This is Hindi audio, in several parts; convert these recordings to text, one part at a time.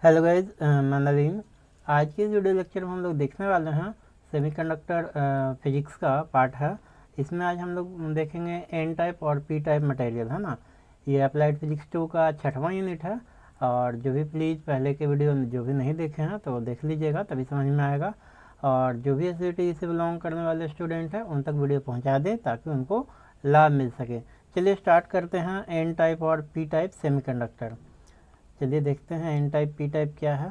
हेलो गाइज, मैं नवीन। आज के इस वीडियो लेक्चर में हम लोग देखने वाले हैं सेमीकंडक्टर फिजिक्स का पार्ट है। इसमें आज हम लोग देखेंगे एन टाइप और पी टाइप मटेरियल, है ना। ये अप्लाइड फिजिक्स 2 का 6वां यूनिट है। और जो भी प्लीज़ पहले के वीडियो जो भी नहीं देखे हैं तो देख लीजिएगा, तभी समझ में आएगा। और जो भी एसवीटी से बिलोंग करने वाले स्टूडेंट हैं उन तक वीडियो पहुँचा दें ताकि उनको लाभ मिल सके। चलिए स्टार्ट करते हैं एन टाइप और पी टाइप सेमीकंडक्टर। चलिए देखते हैं एन टाइप पी टाइप क्या है।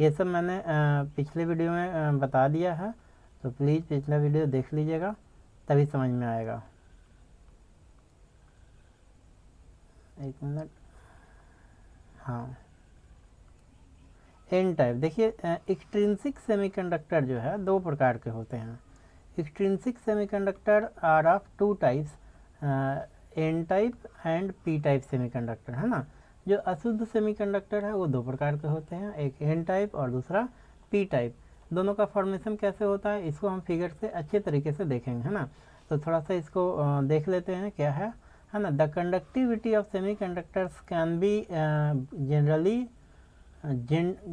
ये सब मैंने पिछले वीडियो में बता दिया है, तो प्लीज़ पिछला वीडियो देख लीजिएगा तभी समझ में आएगा। एक मिनट। हाँ, एन टाइप देखिए, एक्सट्रिंसिक सेमीकंडक्टर जो है दो प्रकार के होते हैं। Extrinsic semiconductor are of two types, N type and P type semiconductor, है ना। जो अशुद्ध सेमीकंडक्टर है वो दो प्रकार के होते हैं, एक एन टाइप और दूसरा पी टाइप। दोनों का फॉर्मेशन कैसे होता है इसको हम फिगर से अच्छे तरीके से देखेंगे, है ना। तो थोड़ा सा इसको देख लेते हैं क्या है ना। The conductivity of semiconductors can be generally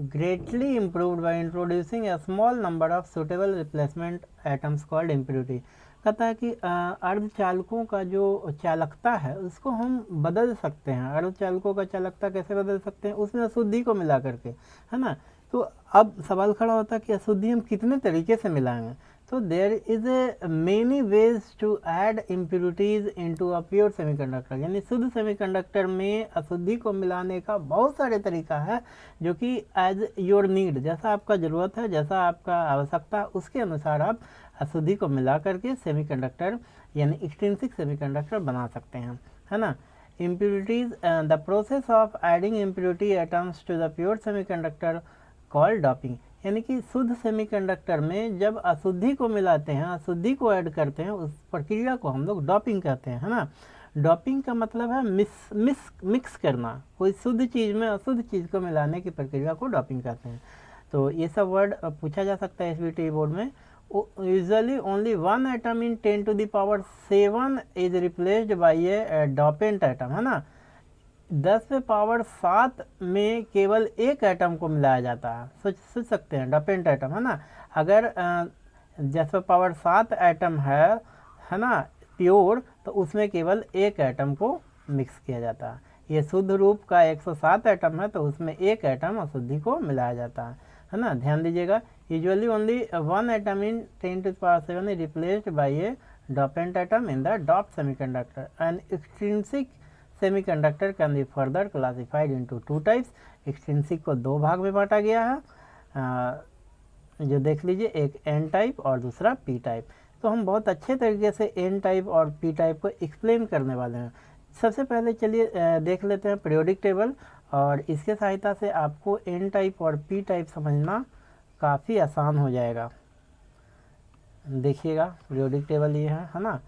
greatly improved by introducing a small number of suitable replacement atoms called impurity। कहता है कि अर्धचालकों का जो चालकता है उसको हम बदल सकते हैं। अर्धचालकों का चालकता कैसे बदल सकते हैं? उसमें अशुद्धि को मिला करके, है ना। तो अब सवाल खड़ा होता है कि अशुद्धि हम कितने तरीके से मिलाएंगे। तो there is a many ways to add impurities into a pure semiconductor, यानी शुद्ध सेमीकंडक्टर में अशुद्धि को मिलाने का बहुत सारे तरीका है, जो कि एज योर नीड, जैसा आपका ज़रूरत है, जैसा आपका आवश्यकता, उसके अनुसार आप अशुद्धि को मिला करके सेमीकंडक्टर यानी एक्सट्रिंसिक सेमीकंडक्टर बना सकते हैं, है ना। Impurities, the process of adding impurity atoms to the pure semiconductor called doping, यानी कि शुद्ध सेमीकंडक्टर में जब अशुद्धि को मिलाते हैं, अशुद्धि को ऐड करते हैं, उस प्रक्रिया को हम लोग डॉपिंग कहते हैं, है ना। डॉपिंग का मतलब है मिक्स करना, कोई शुद्ध चीज़ में अशुद्ध चीज़ को मिलाने की प्रक्रिया को डॉपिंग कहते हैं। तो ये सब वर्ड पूछा जा सकता है एसवीटी बोर्ड में। Usually only one atom in 10⁻7 is replaced by a dopant atom, है ना। 10⁻7 में केवल एक एटम को मिलाया जाता है। सोच सकते हैं, डॉपेंट एटम, है ना। अगर 10⁻7 एटम है ना, प्योर, तो उसमें केवल एक एटम को मिक्स किया जाता है। ये शुद्ध रूप का 107 एटम है, तो उसमें एक एटम अशुद्धि को मिलाया जाता है ना। ध्यान दीजिएगा, usually only one atom in 10⁻7 is replaced by a dopant atom in the doped semiconductor. And extrinsic semiconductor can be further classified into two types. Extrinsic को दो भाग में बांटा गया है, जो देख लीजिए, एक एन टाइप और दूसरा पी टाइप। तो हम बहुत अच्छे तरीके से एन टाइप और पी टाइप को एक्सप्लेन करने वाले हैं। सबसे पहले चलिए देख लेते हैं पीरियोडिक टेबल, और इसके सहायता से आपको एन टाइप और पी टाइप समझना काफ़ी आसान हो जाएगा। देखिएगा, पीरियोडिक टेबल ये है ना।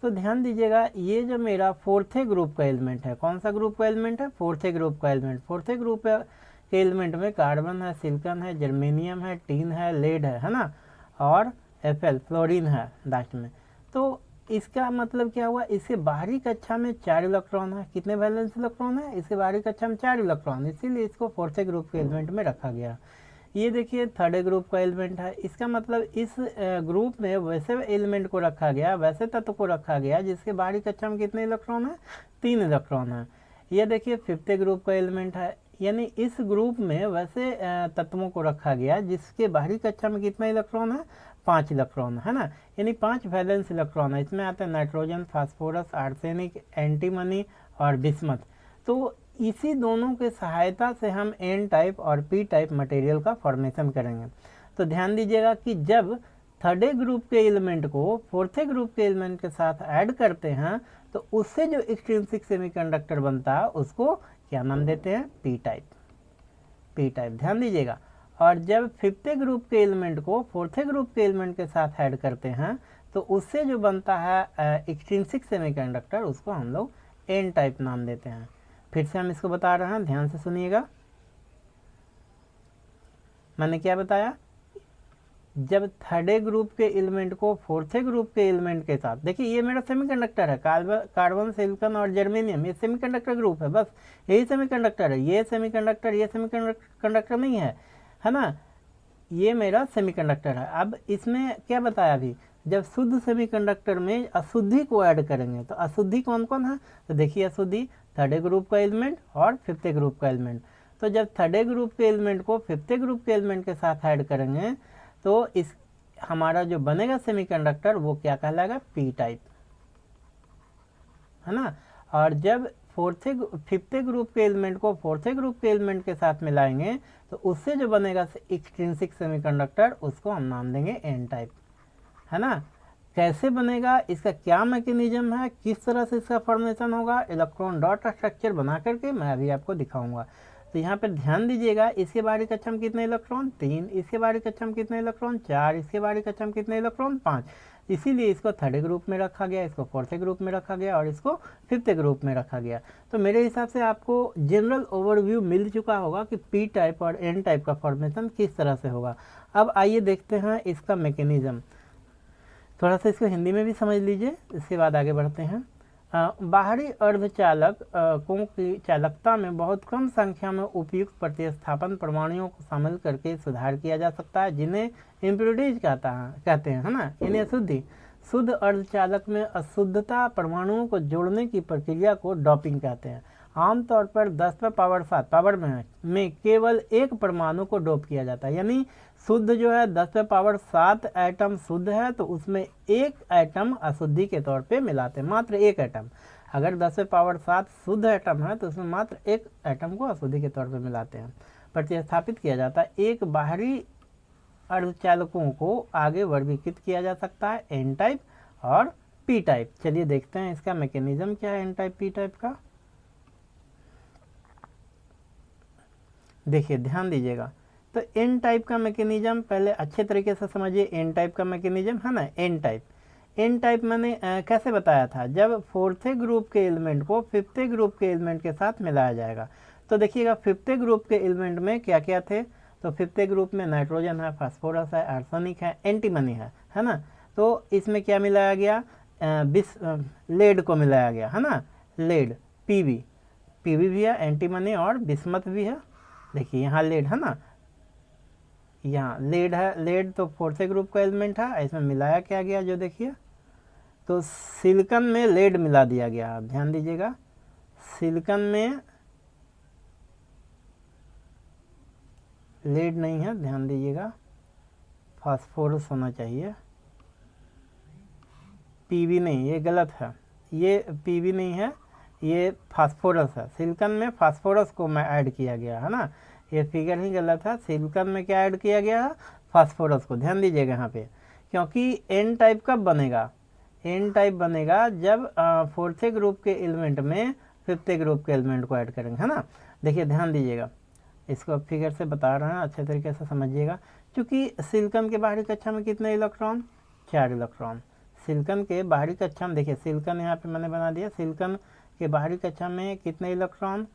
तो ध्यान दीजिएगा, ये जो मेरा फोर्थे ग्रुप का एलिमेंट है, कौन सा ग्रुप का एलिमेंट है? फोर्थे ग्रुप का एलिमेंट। फोर्थे ग्रुप के एलिमेंट में कार्बन है, सिलिकॉन है, जर्मेनियम है, टीन है, लेड है ना, और एफएल फ्लोरीन है लास्ट में। तो इसका मतलब क्या हुआ? इसके बाहरी कक्षा में 4 इलेक्ट्रॉन है। कितने वैलेंस इलेक्ट्रॉन है? इसके बाहरी कक्षा में 4 इलेक्ट्रॉन, इसीलिए इसको फोर्थे ग्रुप के एलिमेंट में रखा गया। ये देखिए थर्ड ग्रुप का एलिमेंट है। इसका मतलब इस ग्रुप में वैसे एलिमेंट को रखा गया, वैसे तत्व को रखा गया जिसके बाहरी कक्षा में कितने इलेक्ट्रॉन है? 3 इलेक्ट्रॉन है। ये देखिए फिफ्थ ग्रुप का एलिमेंट है, यानी इस ग्रुप में वैसे तत्वों को रखा गया जिसके बाहरी कक्षा में कितना इलेक्ट्रॉन है? 5 इलेक्ट्रॉन, है ना। यानी 5 वैलेंस इलेक्ट्रॉन है। इसमें आते हैं नाइट्रोजन, फास्फोरस, आर्सेनिक, एंटीमनी और बिस्मथ। तो इसी दोनों के सहायता से हम एन टाइप और पी टाइप मटेरियल का फॉर्मेशन करेंगे। तो ध्यान दीजिएगा कि जब थर्डे ग्रुप के एलिमेंट को फोर्थे ग्रुप के एलिमेंट के साथ ऐड करते हैं तो उससे जो एक्सट्रिंसिक सेमीकंडक्टर बनता है उसको क्या नाम देते हैं? P type. पी टाइप, ध्यान दीजिएगा। और जब फिफ्थे ग्रुप के एलिमेंट को फोर्थे ग्रुप के एलिमेंट के साथ ऐड करते हैं तो उससे जो बनता है एक्सट्रिंसिक सेमीकंडक्टर, उसको हम लोग एन टाइप नाम देते हैं। फिर से हम इसको बता रहे हैं, ध्यान से सुनिएगा। मैंने क्या बताया? जब थर्ड ग्रुप के एलिमेंट को फोर्थ ग्रुप के एलिमेंट के साथ, देखिए ये मेरा सेमीकंडक्टर है, कार्बन सिलिकॉन और जर्मेनियम, ये सेमीकंडक्टर ग्रुप है, बस यही सेमीकंडक्टर है। ये सेमीकंडक्टर नहीं है ना, ये मेरा सेमीकंडक्टर है। अब इसमें क्या बताया अभी, जब शुद्ध सेमीकंडक्टर में अशुद्धि को ऐड करेंगे तो अशुद्धि कौन कौन है, तो देखिए अशुद्धि थर्ड ग्रुप का एलिमेंट और फिफ्थ ग्रुप का एलिमेंट। तो जब थर्ड ग्रुप के एलिमेंट को फिफ्थ ग्रुप के एलिमेंट के साथ ऐड करेंगे तो इस हमारा जो बनेगा सेमीकंडक्टर वो क्या कहलाएगा, पी टाइप, है ना। और जब फिफ्थ ग्रुप के एलिमेंट को फोर्थ ग्रुप के एलिमेंट के साथ मिलाएंगे तो उससे जो बनेगा एक्सट्रिंसिक सेमीकंडक्टर, उसको हम नाम देंगे एन टाइप, है ना। कैसे बनेगा, इसका क्या मैकेनिज्म है, किस तरह से इसका फॉर्मेशन होगा, इलेक्ट्रॉन डॉट स्ट्रक्चर बना करके मैं अभी आपको दिखाऊंगा। तो यहाँ पर ध्यान दीजिएगा, इसके बाहरी कक्षा में कितने इलेक्ट्रॉन, 3, इसके बाहरी कक्षा में कितने इलेक्ट्रॉन, 4, इसके बाहरी कक्षा में कितने इलेक्ट्रॉन, 5। इसीलिए इसको थर्ड ग्रुप में रखा गया, इसको फोर्थ ग्रुप में रखा गया और इसको फिफ्थ ग्रुप में रखा गया। तो मेरे हिसाब से आपको जनरल ओवरव्यू मिल चुका होगा कि पी टाइप और एन टाइप का फॉर्मेशन किस तरह से होगा। अब आइए देखते हैं इसका मैकेनिज्म, थोड़ा सा इसको हिंदी में भी समझ लीजिए, इसके बाद आगे बढ़ते हैं। बाहरी अर्धचालकों की चालकता में बहुत कम संख्या में उपयुक्त प्रतिस्थापन परमाणुओं को शामिल करके सुधार किया जा सकता है, जिन्हें इम्प्योरिटीज कहते हैं, है ना, इन्हें अशुद्धि। शुद्ध अर्धचालक में अशुद्धता परमाणुओं को जोड़ने की प्रक्रिया को डॉपिंग कहते हैं। आमतौर पर 10⁻7 पावर में केवल एक परमाणु को डोप किया जाता है, यानी शुद्ध जो है 10⁻7 एटम शुद्ध है तो उसमें एक एटम अशुद्धि के तौर पे मिलाते हैं, मात्र एक एटम। अगर 10⁻7 शुद्ध एटम है तो उसमें मात्र एक एटम को अशुद्धि के तौर पे मिलाते हैं, प्रतिस्थापित किया जाता है। एक बाहरी अर्धचालकों को आगे वर्गीकृत किया जा सकता है, एन टाइप और पी टाइप। चलिए देखते हैं इसका मैकेनिज्म क्या है एन टाइप पी टाइप का। देखिए ध्यान दीजिएगा, तो एन टाइप का मैकेनिज्म पहले अच्छे तरीके से समझिए। एन टाइप का मैकेनिज्म है ना, एन टाइप मैंने कैसे बताया था, जब फोर्थ ग्रुप के एलिमेंट को फिफ्थ ग्रुप के एलिमेंट के साथ मिलाया जाएगा। तो देखिएगा फिफ्थ ग्रुप के एलिमेंट में क्या क्या थे, तो फिफ्थ ग्रुप में नाइट्रोजन है, फास्फोरस है, आर्सेनिक है, एंटीमनी है ना। तो इसमें क्या मिलाया गया, लेड को मिलाया गया, है ना, लेड, पीवी भी है, एंटीमनी और बिस्मथ भी है। देखिए यहाँ लेड है ना, यहाँ लेड है, लेड तो फोर्थ ग्रुप का एलिमेंट है। इसमें मिलाया क्या गया, जो देखिए तो सिलिकॉन में लेड मिला दिया गया। आप ध्यान दीजिएगा, सिलिकॉन में लेड नहीं है, ध्यान दीजिएगा, फास्फोरस होना चाहिए, पीवी नहीं, ये गलत है, ये पीवी नहीं है, ये फास्फोरस है। सिलिकॉन में फास्फोरस को मैं ऐड किया गया है ना, ये फिगर ही गलत है। सिलिकॉन में क्या ऐड किया गया है, फास्फोरस को। ध्यान दीजिएगा यहाँ पे, क्योंकि एन टाइप कब बनेगा, एन टाइप बनेगा जब फोर्थ ग्रुप के एलिमेंट में फिफ्थ ग्रुप के एलिमेंट को ऐड करेंगे, है ना। देखिए ध्यान दीजिएगा, इसको फिगर से बता रहे हैं, अच्छे तरीके से समझिएगा। क्योंकि सिलिकॉन के बाहरी कक्षा में कितने इलेक्ट्रॉन, 4 इलेक्ट्रॉन। सिलिकॉन के बाहरी कक्षा में देखिए, सिलिकॉन यहाँ पे मैंने बना दिया, सिलिकॉन के बाहरी कक्षा में कितने इलेक्ट्रॉन,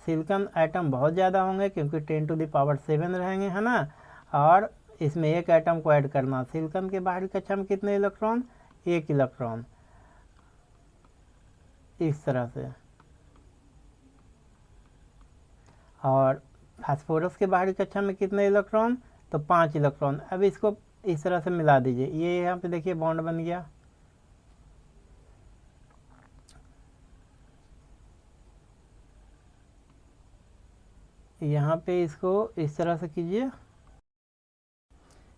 सिलिकॉन एटम बहुत ज़्यादा होंगे क्योंकि 10⁻7 रहेंगे, है ना। और इसमें एक एटम को ऐड करना, सिलिकॉन के बाहरी कक्षा में कितने इलेक्ट्रॉन, 1 इलेक्ट्रॉन, इस तरह से। और फास्फोरस के बाहरी कक्षा में कितने इलेक्ट्रॉन, तो 5 इलेक्ट्रॉन। अब इसको इस तरह से मिला दीजिए, ये यहाँ पे देखिए बॉन्ड बन गया। यहाँ पे इसको इस तरह से कीजिए,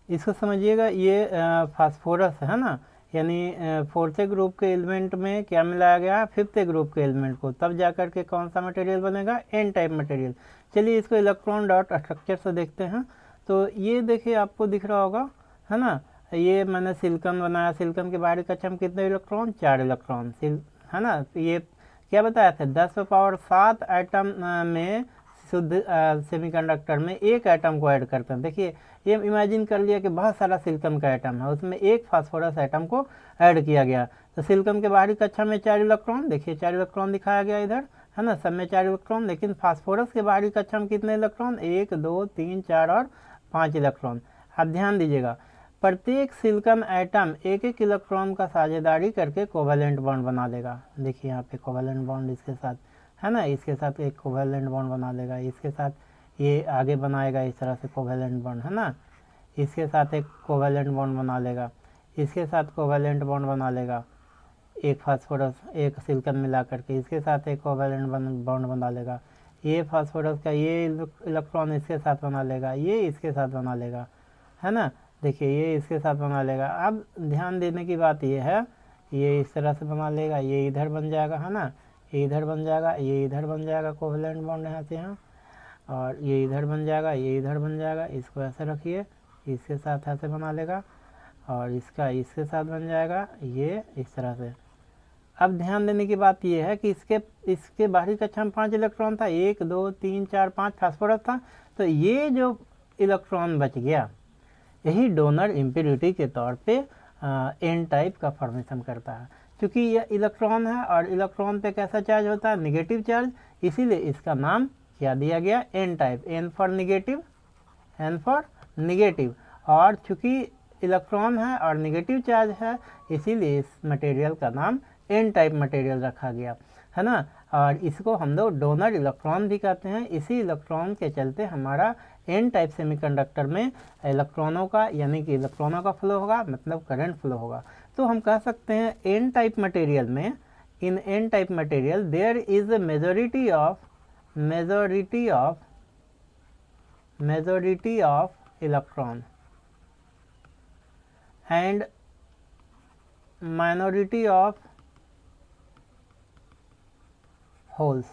इसको समझिएगा, ये फास्फोरस है ना, यानी फोर्थ ग्रुप के एलिमेंट में क्या मिलाया गया, फिफ्थ ग्रुप के एलिमेंट को, तब जाकर के कौन सा मटेरियल बनेगा, एन टाइप मटेरियल। चलिए इसको इलेक्ट्रॉन डॉट स्ट्रक्चर से देखते हैं। तो ये देखिए आपको दिख रहा होगा, है ना, ये मैंने सिलिकॉन बनाया, सिलिकॉन के बाहरी कक्षा में कितने इलेक्ट्रॉन, 4 इलेक्ट्रॉन, है ना। तो ये क्या बताया था, 10⁻7 एटम में शुद्ध सेमीकंडक्टर में एक एटम को ऐड करते हैं। देखिए ये इमेजिन कर लिया कि बहुत सारा सिलिकॉन का एटम है, उसमें एक फास्फोरस एटम को ऐड किया गया। तो सिलिकॉन के बाहरी कक्षा में 4 इलेक्ट्रॉन, देखिए 4 इलेक्ट्रॉन दिखाया गया इधर, है ना, सब में 4 इलेक्ट्रॉन। लेकिन फास्फोरस के बाहरी कक्षा में कितने इलेक्ट्रॉन, 1 2 3 4 और 5 इलेक्ट्रॉन। आप ध्यान दीजिएगा, प्रत्येक सिलिकॉन एटम एक एक इलेक्ट्रॉन का साझेदारी करके कोवेलेंट बॉन्ड बना लेगा। देखिए यहाँ पे कोवेलेंट बॉन्ड इसके साथ है ना, इसके साथ एक कोवेलेंट बॉन्ड बना लेगा, इसके साथ ये आगे बनाएगा इस तरह से कोवेलेंट बॉन्ड है ना, इसके साथ एक कोवेलेंट बॉन्ड बना लेगा, इसके साथ कोवेलेंट बॉन्ड बना लेगा, एक फास्फोरस एक सिलिकॉन मिला करके इसके साथ एक कोवेलेंट बॉन्ड बना लेगा, ये फास्फोरस का ये इलेक्ट्रॉन इसके साथ बना लेगा, ये इसके साथ बना लेगा है ना। देखिए ये इसके साथ बना लेगा। अब ध्यान देने की बात ये है, ये इस तरह से बना लेगा, ये इधर बन जाएगा है ना, ये इधर बन जाएगा, ये इधर बन जाएगा कोवेलेंट बॉन्ड यहाँ से यहाँ, और ये इधर बन जाएगा, ये इधर बन जाएगा। इसको ऐसे रखिए, इसके साथ ऐसे बना लेगा, और इसका इसके साथ बन जाएगा ये इस तरह से। अब ध्यान देने की बात यह है कि इसके बाहरी कक्षा में 5 इलेक्ट्रॉन था, 1 2 3 4 5 फास्फोरस था, तो ये जो इलेक्ट्रॉन बच गया यही डोनर इम्प्योरिटी के तौर पे एन टाइप का फॉर्मेशन करता है। क्योंकि यह इलेक्ट्रॉन है और इलेक्ट्रॉन पे कैसा चार्ज होता है, निगेटिव चार्ज, इसीलिए इसका नाम क्या दिया गया, N type, N for negative, N for negative. और चूँकि इलेक्ट्रॉन है और निगेटिव चार्ज है इसीलिए इस मटेरियल का नाम एन टाइप मटेरियल रखा गया है ना। और इसको हम लोग डोनर इलेक्ट्रॉन भी कहते हैं। इसी इलेक्ट्रॉन के चलते हमारा एन टाइप सेमीकंडक्टर में इलेक्ट्रॉनों का यानी कि इलेक्ट्रॉनों का फ्लो होगा, मतलब करंट फ्लो होगा। तो हम कह सकते हैं एन टाइप मटेरियल में, in N type material there is a majority of electron and minority of holes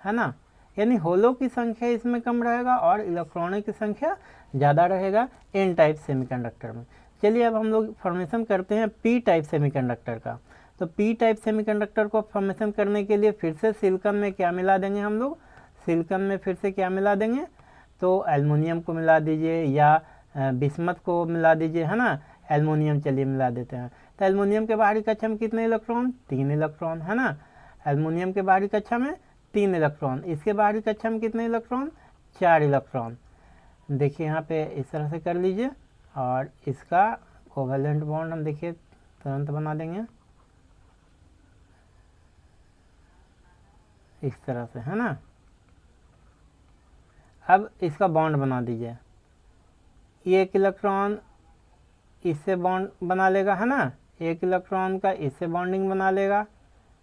है ना, यानी होलों की संख्या इसमें कम रहेगा और इलेक्ट्रॉनों की संख्या ज़्यादा रहेगा एन टाइप सेमीकंडक्टर में। चलिए अब हम लोग फॉर्मेशन करते हैं पी टाइप सेमीकंडक्टर का। तो पी टाइप सेमीकंडक्टर को फॉर्मेशन करने के लिए फिर से सिलिकॉन में क्या मिला देंगे हम लोग, सिलिकॉन में फिर से क्या मिला देंगे, तो एल्युमिनियम को मिला दीजिए या बिस्मथ को मिला दीजिए है ना। एल्युमिनियम चलिए मिला देते हैं। तो एल्युमिनियम के बाहरी कक्षा में कितने इलेक्ट्रॉन, 3 इलेक्ट्रॉन है ना। एल्युमिनियम के बाहरी कक्षा में 3 इलेक्ट्रॉन, इसके बाहरी कक्षा में कितने इलेक्ट्रॉन, 4 इलेक्ट्रॉन। देखिए यहाँ पे इस तरह से कर लीजिए और इसका कोवेलेंट बॉन्ड हम देखिए तुरंत बना देंगे इस तरह से है ना। अब इसका बॉन्ड बना दीजिए, ये एक इलेक्ट्रॉन इससे बॉन्ड बना लेगा है ना, एक इलेक्ट्रॉन का इससे बॉन्डिंग बना लेगा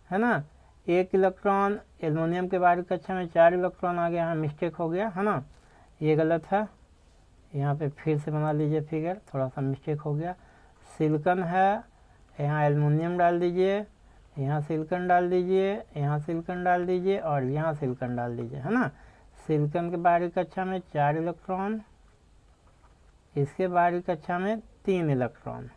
है ना। एक इलेक्ट्रॉन एल्युमिनियम के बाहरी कक्षा में 4 इलेक्ट्रॉन आ गया, यहाँ मिस्टेक हो गया है ना, ये गलत है। यहाँ पे फिर से बना लीजिए फिगर, थोड़ा सा मिस्टेक हो गया। सिलिकॉन है, यहाँ एल्युमिनियम डाल दीजिए, यहाँ सिलिकॉन डाल दीजिए, यहाँ सिलिकॉन डाल दीजिए और यहाँ सिलिकॉन डाल दीजिए है ना। सिलिकॉन के बाहरी कक्षा में 4 इलेक्ट्रॉन, इसके बाहरी कक्षा में 3 इलेक्ट्रॉन,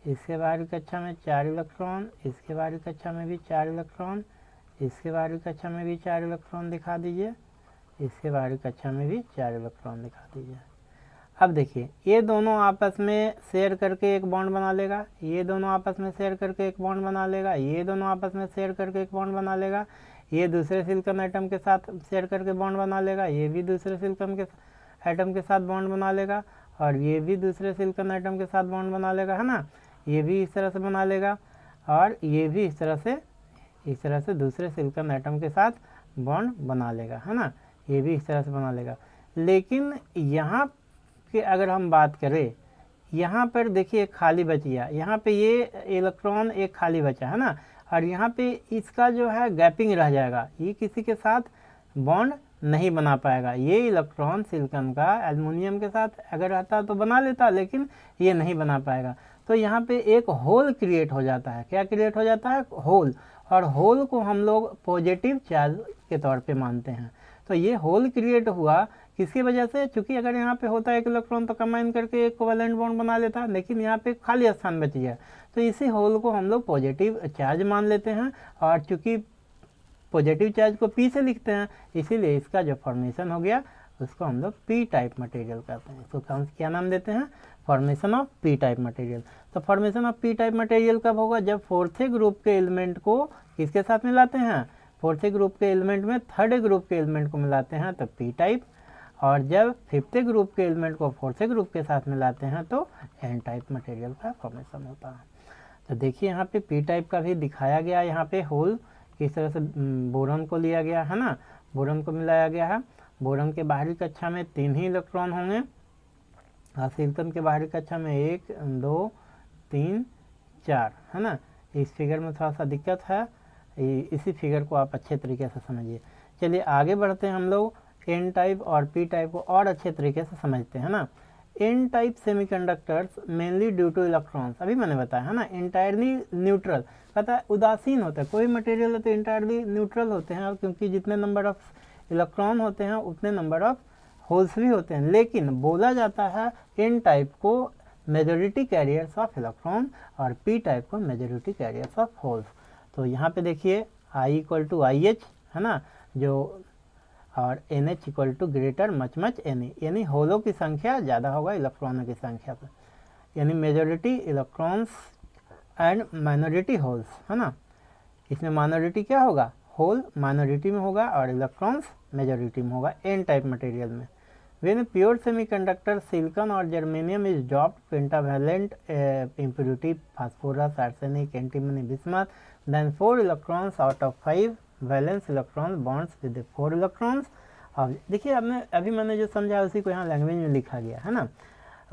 इसके बाहरी कक्षा में 4 इलेक्ट्रॉन, इसके बाहरी कक्षा में भी 4 इलेक्ट्रॉन, इसके बाहरी कक्षा में भी 4 इलेक्ट्रॉन दिखा दीजिए, इसके बाहरी कक्षा में भी 4 इलेक्ट्रॉन दिखा दीजिए। अब देखिए ये दोनों आपस में शेयर करके एक बॉन्ड बना लेगा, ये दोनों आपस में शेयर करके एक बॉन्ड बना लेगा, ये दोनों आपस में शेयर करके एक बॉन्ड बना लेगा, ये दूसरे सिलिकॉन एटम के साथ शेयर करके बॉन्ड बना लेगा, ये भी दूसरे सिलिकॉन के एटम के साथ बॉन्ड बना लेगा, और ये भी दूसरे सिलिकॉन एटम के साथ बॉन्ड बना लेगा है ना। ये भी इस तरह से बना लेगा और ये भी इस तरह से दूसरे सिलिकॉन एटम के साथ बॉन्ड बना लेगा है ना, ये भी इस तरह से बना लेगा। लेकिन यहाँ की अगर हम बात करें, यहाँ पर देखिए एक खाली बच गया, यहाँ पे ये इलेक्ट्रॉन एक खाली बचा है ना, और यहाँ पे इसका जो है गैपिंग रह जाएगा, ये किसी के साथ बॉन्ड नहीं बना पाएगा। ये इलेक्ट्रॉन सिलिकॉन का एल्युमिनियम के साथ अगर रहता तो बना लेता, लेकिन ये नहीं बना पाएगा। तो यहाँ पे एक होल क्रिएट हो जाता है। क्या क्रिएट हो जाता है, होल। और होल को हम लोग पॉजिटिव चार्ज के तौर पे मानते हैं। तो ये होल क्रिएट हुआ किसकी वजह से, चूंकि अगर यहाँ पे होता है एक इलेक्ट्रॉन तो कंबाइन करके एक कोवेलेंट बॉन्ड बना लेता, लेकिन यहाँ पे खाली स्थान बच गया, तो इसी होल को हम लोग पॉजिटिव चार्ज मान लेते हैं। और चूंकि पॉजिटिव चार्ज को पी से लिखते हैं, इसीलिए इसका जो फॉर्मेशन हो गया उसको हम लोग पी टाइप मटेरियल कहते हैं। इसको क्या नाम देते हैं, formation of P type material. तो formation of P type material कब होगा, जब फोर्थ ग्रुप के एलिमेंट को किसके साथ मिलाते हैं, फोर्थ ग्रुप के एलिमेंट में थर्ड ग्रुप के एलिमेंट को मिलाते हैं तो पी टाइप। और जब फिफ्थ ग्रुप के एलिमेंट को फोर्थ ग्रुप के साथ मिलाते हैं तो एन टाइप मटेरियल का फॉर्मेशन होता है। तो देखिए यहाँ पे पी टाइप का भी दिखाया गया, यहाँ पे होल किस तरह से बोरॉन को लिया गया है ना, बोरॉन को मिलाया गया है। बोरॉन के बाहरी कक्षा में 3 ही इलेक्ट्रॉन होंगे और सिलिकॉन के बाहरी कक्षा में 1 2 3 4 है ना। इस फिगर में थोड़ा सा दिक्कत है, इसी फिगर को आप अच्छे तरीके से समझिए। चलिए आगे बढ़ते हैं, हम लोग एन टाइप और पी टाइप को और अच्छे तरीके से समझते हैं ना। N type semiconductors mainly due to electrons, अभी मैंने बताया है ना, इंटायरली न्यूट्रल, कहता है उदासीन होता है, कोई मटेरियल है तो इंटायरली न्यूट्रल होते हैं, और क्योंकि जितने नंबर ऑफ इलेक्ट्रॉन होते हैं उतने नंबर ऑफ होल्स भी होते हैं। लेकिन बोला जाता है एन टाइप को मेजॉरिटी कैरियर्स ऑफ इलेक्ट्रॉन और पी टाइप को मेजॉरिटी कैरियर्स ऑफ होल्स। तो यहाँ पे देखिए I इक्वल टू IH है ना, जो और NH equal to greater much NE, यानी होलों की संख्या ज़्यादा होगा इलेक्ट्रॉनों की संख्या पर, यानी majority electrons and minority holes है ना। इसमें माइनॉरिटी क्या होगा, होल माइनॉरिटी में होगा और इलेक्ट्रॉन्स मेजॉरिटी में होगा एन टाइप मटेरियल में। When pure semiconductor silicon or germanium is dropped pentavalent impurity phosphorus, arsenic, antimony, bismuth, then 4 electrons out of 5 valence electrons bonds with the 4 electrons। अब देखिए अभी मैंने जो समझा उसी को यहाँ लैंग्वेज में लिखा गया है ना,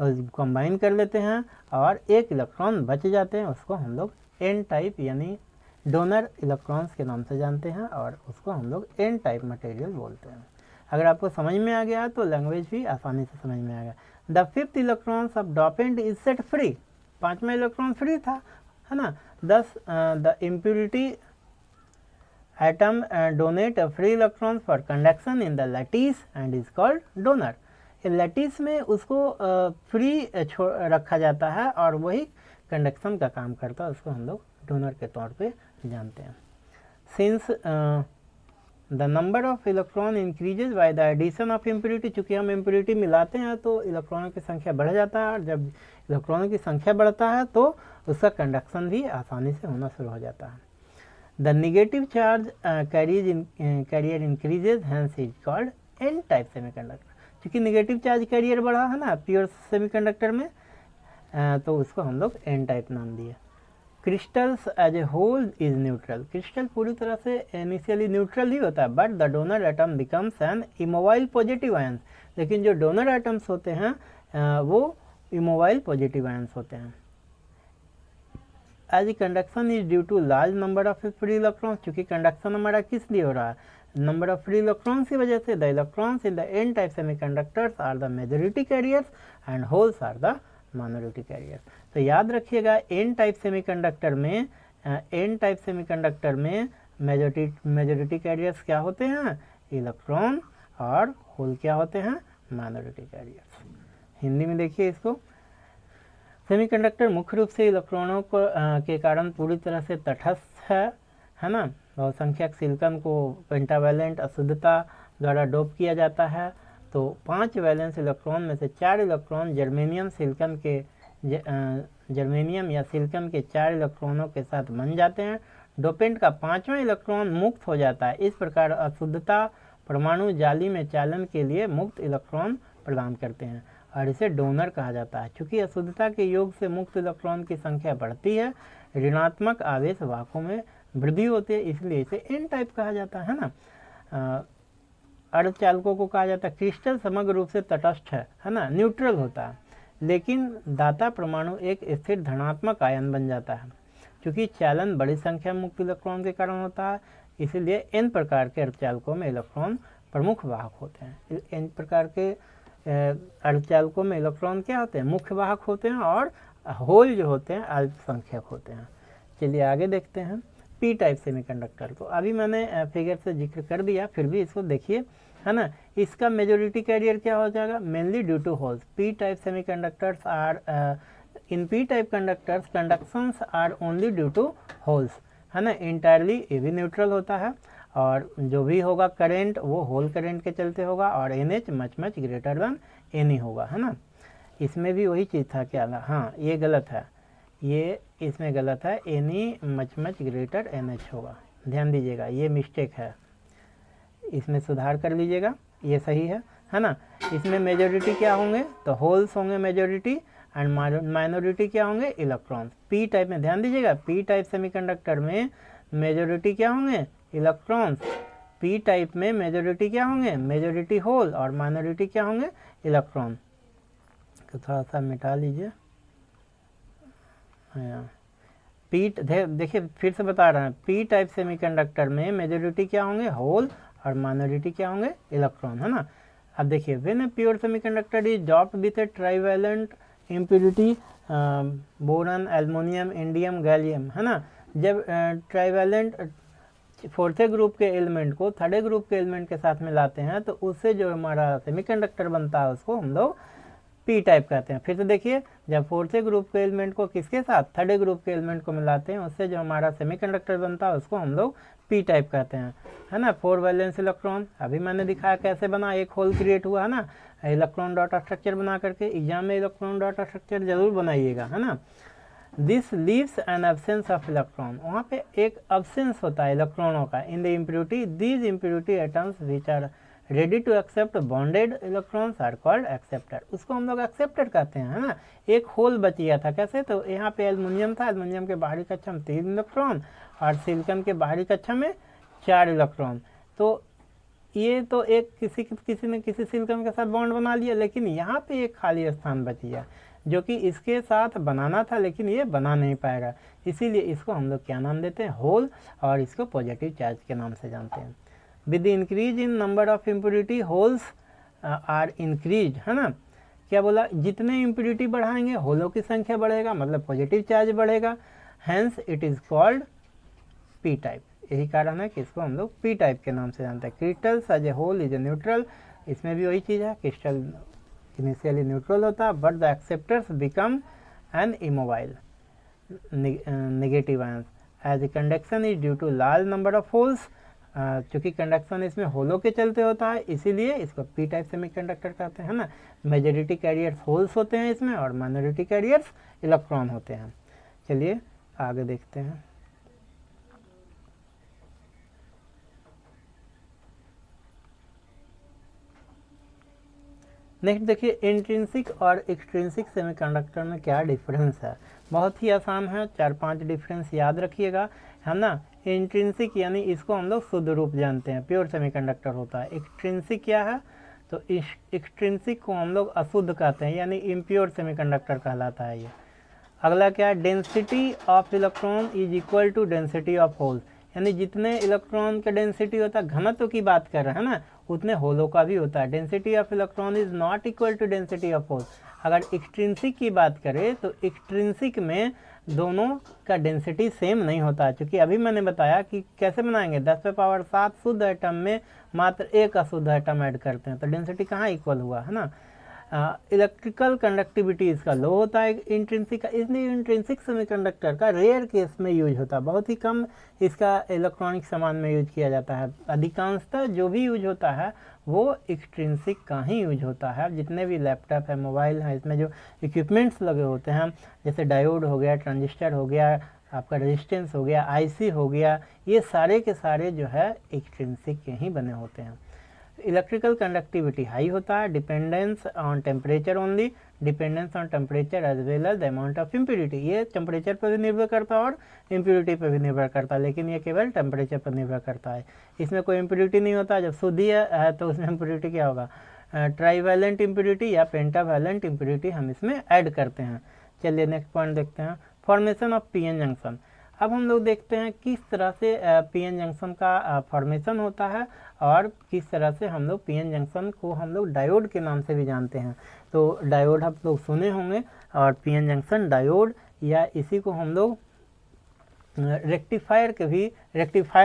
कंबाइन कर लेते हैं और एक इलेक्ट्रॉन बच जाते हैं, उसको हम लोग एन टाइप यानी डोनर इलेक्ट्रॉन्स के नाम से जानते हैं और उसको हम लोग एन टाइप मटेरियल बोलते हैं। अगर आपको समझ में आ गया तो लैंग्वेज भी आसानी से समझ में आ गया। The fifth electrons of dopant is set free, 5वां इलेक्ट्रॉन फ्री था है ना, thus the impurity atom donate free electrons for conduction in the lattice and is called donor. Lattice में उसको फ्री रखा जाता है और वही कंडक्शन का काम करता है, उसको हम लोग डोनर के तौर पे जानते हैं। Since the number of electron increases by the addition of impurity, चूँकि हम इम्प्यूरिटी मिलाते हैं तो इलेक्ट्रॉनों की संख्या बढ़ जाता है, और जब इलेक्ट्रॉनों की संख्या बढ़ता है तो उसका कंडक्शन भी आसानी से होना शुरू हो जाता है। The negative charge carrier increases, hence is called N type semiconductor. चूँकि निगेटिव चार्ज कैरियर बढ़ा है ना प्योर सेमीकंडक्टर में, तो उसको हम लोग एन टाइप नाम दिए। Crystals as a whole is neutral, crystal पूरी तरह से इनिशियली न्यूट्रल ही होता है, but the donor atom becomes an immobile positive ions, लेकिन जो डोनर एटम्स होते हैं वो इमोबाइल पॉजिटिव आयंस होते हैं। As a conduction is due to large number of free electrons, चूँकि कंडक्शन हमारा किस लिए हो रहा है, नंबर ऑफ फ्री इलेक्ट्रॉन्स की वजह से। The electrons in the N type semiconductors are the majority carriers and holes are the minority carrier. तो याद रखिएगा एन टाइप सेमीकंडक्टर में मेजॉरिटी कैरियर्स क्या होते हैं, इलेक्ट्रॉन, और होल क्या होते हैं, माइनॉरिटी कैरियर्स। हिंदी में देखिए इसको, सेमीकंडक्टर मुख्य रूप से इलेक्ट्रॉनों को के कारण पूरी तरह से तटस्थ है ना। बहुसंख्यक सिलिकॉन को पेंटावैलेंट अशुद्धता द्वारा डोप किया जाता है, तो 5 वैलेंस इलेक्ट्रॉन में से 4 इलेक्ट्रॉन जर्मेनियम या सिलिकॉन के 4 इलेक्ट्रॉनों के साथ बन जाते हैं। डोपेंट का 5वां इलेक्ट्रॉन मुक्त हो जाता है। इस प्रकार अशुद्धता परमाणु जाली में चालन के लिए मुक्त इलेक्ट्रॉन प्रदान करते हैं और इसे डोनर कहा जाता है। चूँकि अशुद्धता के योग से मुक्त इलेक्ट्रॉन की संख्या बढ़ती है, ऋणात्मक आवेश वाहकों में वृद्धि होती है, इसलिए इसे एन टाइप कहा जाता है ना। अर्धचालकों को कहा जाता है, क्रिस्टल समग्र रूप से तटस्थ है ना, न्यूट्रल होता है, लेकिन दाता परमाणु एक स्थिर धनात्मक आयन बन जाता है। क्योंकि चालन बड़ी संख्या में मुक्त इलेक्ट्रॉन के कारण होता है, इसलिए एन प्रकार के अर्धचालकों में इलेक्ट्रॉन प्रमुख वाहक होते हैं। एन प्रकार के अर्धचालकों में इलेक्ट्रॉन क्या होते हैं, मुख्य वाहक होते हैं, और होल जो होते हैं अल्पसंख्यक होते हैं। चलिए आगे देखते हैं पी टाइप सेमीकंडक्टर। तो अभी मैंने फिगर से जिक्र कर दिया, फिर भी इसको देखिए है ना। इसका मेजॉरिटी कैरियर क्या हो जाएगा, mainly due to holes. P type semiconductors are in P type conductors conductions are only due to holes है ना। इंटायरली ये भी न्यूट्रल होता है, और जो भी होगा करेंट वो होल करेंट के चलते होगा, और NH much greater than NE होगा है ना। इसमें भी वही चीज़ था क्या, हाँ ये गलत है, ये इसमें गलत है, NE मच ग्रेटर NH होगा, ध्यान दीजिएगा ये मिस्टेक है, इसमें सुधार कर लीजिएगा, ये सही है। है ना। इसमें मेजॉरिटी क्या होंगे, तो होल्स होंगे मेजॉरिटी, एंड माइनॉरिटी क्या होंगे, इलेक्ट्रॉन्स। पी टाइप में ध्यान दीजिएगा, पी टाइप सेमीकंडक्टर में मेजॉरिटी क्या होंगे, इलेक्ट्रॉन्स। पी टाइप में मेजॉरिटी क्या होंगे, मेजॉरिटी होल, और माइनॉरिटी क्या होंगे, इलेक्ट्रॉन। तो थोड़ा सा मिटा लीजिए। पी देखिए फिर से बता रहे हैं, पी टाइप सेमीकंडक्टर में मेजॉरिटी क्या होंगे, होल, और माइनॉरिटी क्या होंगे, इलेक्ट्रॉन, है ना। अब देखिए, when a pure semiconductor is doped with a trivalent impurity, boron, aluminium, indium, gallium, है ना। जब ट्राइवैलेंट फोर्थे ग्रुप के एलिमेंट को थर्डे ग्रुप के एलिमेंट के साथ मिलाते हैं, तो उससे जो हमारा सेमीकंडक्टर बनता है उसको हम लोग पी टाइप कहते हैं। फिर से देखिए, जब फोर्थे ग्रुप के एलिमेंट को किसके साथ, थर्डे ग्रुप के एलिमेंट को मिलाते हैं, उससे जो हमारा सेमीकंडक्टर बनता है उसको हम लोग पी टाइप कहते हैं, है ना। 4 वैलेंस इलेक्ट्रॉन, अभी मैंने दिखाया कैसे बना, एक होल क्रिएट हुआ, है ना, इलेक्ट्रॉन डॉट स्ट्रक्चर बना करके। एग्जाम में इलेक्ट्रॉन डॉट स्ट्रक्चर जरूर बनाइएगा, है ना। This leaves an absence of electron, वहाँ पे एक एब्सेंस होता है इलेक्ट्रॉनों का। In the impurity, these impurity atoms which are ready to accept bonded electrons are called acceptor. उसको हम लोग एक्सेप्टर कहते हैं, है ना। एक होल बच गया था, कैसे, तो यहाँ पे एल्युमिनियम था, एल्युमिनियम के बाहरी कक्षा में 3 इलेक्ट्रॉन, और सिलिकॉन के बाहरी कक्षा में 4 इलेक्ट्रॉन। तो ये तो एक किसी ने किसी सिलिकॉन के साथ बॉन्ड बना लिया, लेकिन यहाँ पे एक खाली स्थान बच गया जो कि इसके साथ बनाना था, लेकिन ये बना नहीं पाएगा। इसीलिए इसको हम लोग क्या नाम देते हैं, होल, और इसको पॉजिटिव चार्ज के नाम से जानते हैं। With the increase in number of impurity, holes are increase, है ना। क्या बोला, जितने इम्प्योरिटी बढ़ाएंगे होलों की संख्या बढ़ेगा, मतलब पॉजिटिव चार्ज बढ़ेगा। Hence it is called P type. यही कारण है कि इसको हम लोग पी टाइप के नाम से जानते हैं। Crystals as a whole is a neutral, इसमें भी वही चीज़ है, क्रिस्टल इनिशियली न्यूट्रल होता, but the acceptors become an immobile negative ions as conduction is due to large number of holes. चूँकि कंडक्शन इसमें होलों के चलते होता है, इसीलिए इसको पी टाइप सेमीकंडक्टर कहते हैं, ना। मेजॉरिटी कैरियर्स होल्स होते हैं इसमें, और माइनॉरिटी कैरियर्स इलेक्ट्रॉन होते हैं। चलिए आगे देखते हैं। नेक्स्ट देखिए, इंट्रिंसिक और एक्सट्रिंसिक सेमीकंडक्टर में क्या डिफरेंस है। बहुत ही आसान है, 4-5 डिफरेंस याद रखिएगा, है ना। इंट्रिंसिक यानी इसको हम लोग शुद्ध रूप जानते हैं, प्योर सेमीकंडक्टर होता है। एक्सट्रिंसिक क्या है, तो एक्सट्रिंसिक को हम लोग अशुद्ध कहते हैं, यानी इम्प्योर सेमीकंडक्टर कहलाता है ये। अगला क्या है, density of electron is equal to density of hole, यानी जितने इलेक्ट्रॉन का डेंसिटी होता है, घनत्व की बात कर रहे हैं ना, उतने होलों का भी होता है। Density of electron is not equal to density of hole. अगर एक्सट्रिंसिक की बात करें तो एक्सट्रिंसिक में दोनों का डेंसिटी सेम नहीं होता, क्योंकि अभी मैंने बताया कि कैसे बनाएंगे, 10⁻7 शुद्ध एटम में मात्र एक अशुद्ध एटम ऐड करते हैं, तो डेंसिटी कहाँ इक्वल हुआ, है ना। इलेक्ट्रिकल कंडक्टिविटी इसका लो होता है इंट्रिंसिक का, इसलिए इंट्रिंसिक सेमीकंडक्टर का रेयर केस में यूज होता है, बहुत ही कम इसका इलेक्ट्रॉनिक सामान में यूज किया जाता है। अधिकांशतः जो भी यूज होता है वो एक्सट्रिंसिक का ही यूज होता है। जितने भी लैपटॉप है, मोबाइल है, इसमें जो इक्विपमेंट्स लगे होते हैं, जैसे डायोड हो गया, ट्रांजिस्टर हो गया, आपका रेजिस्टेंस हो गया, आईसी हो गया, ये सारे के सारे जो है एक्सट्रिंसिक के ही बने होते हैं। इलेक्ट्रिकल कंडक्टिविटी हाई होता है, dependence on temperature only, dependence on temperature as well as the amount of impurity. ये टेम्परेचर पर भी निर्भर करता है और इम्प्योरिटी पर भी निर्भर करता है, लेकिन ये केवल टेम्परेचर पर निर्भर करता है। इसमें कोई इम्प्योरिटी नहीं होता। जब शुद्धि है तो उसमें इम्प्योरिटी क्या होगा, ट्राईवैलेंट इम्प्योरिटी या पेंटावैलेंट इम्प्योरिटी हम इसमें ऐड करते हैं। चलिए नेक्स्ट पॉइंट देखते हैं, फॉर्मेशन ऑफ पीएन जंक्शन। अब हम लोग देखते हैं किस तरह से पीएन जंक्शन का फॉर्मेशन होता है, और किस तरह से हम लोग पीएन जंक्शन को हम लोग डायोड के नाम से भी जानते हैं। तो डायोड आप लोग सुने होंगे, और पीएन जंक्शन डायोड, या इसी को हम लोग रेक्टिफायर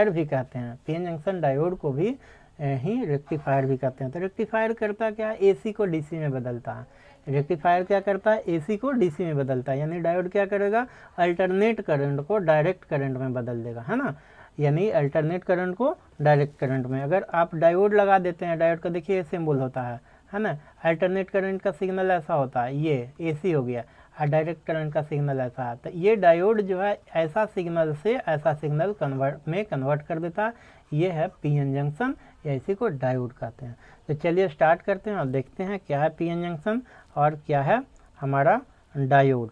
भी कहते हैं। पीएन जंक्शन डायोड को भी ही रेक्टिफायर भी कहते हैं। तो रेक्टिफायर करता क्या है, एसी को डीसी में बदलता है। रेक्टिफायर क्या करता है, एसी को डीसी में बदलता है, यानी डायोड क्या करेगा, अल्टरनेट करंट को डायरेक्ट करंट में बदल देगा, है ना। यानी अल्टरनेट करंट को डायरेक्ट करंट में। अगर आप डायोड लगा देते हैं, डायोड का देखिए सिंबल होता है ना, अल्टरनेट करंट का सिग्नल ऐसा होता है, ये एसी हो गया। डायरेक्ट करंट का सिग्नल ऐसा आता है। ये डायोड जो है ऐसा सिग्नल से ऐसा सिग्नल कन्वर्ट कर देता है। ये है पीएन जंक्शन, या इसी को डायोड कहते हैं। तो चलिए स्टार्ट करते हैं और देखते हैं क्या है पीएन जंक्शन और क्या है हमारा डायोड।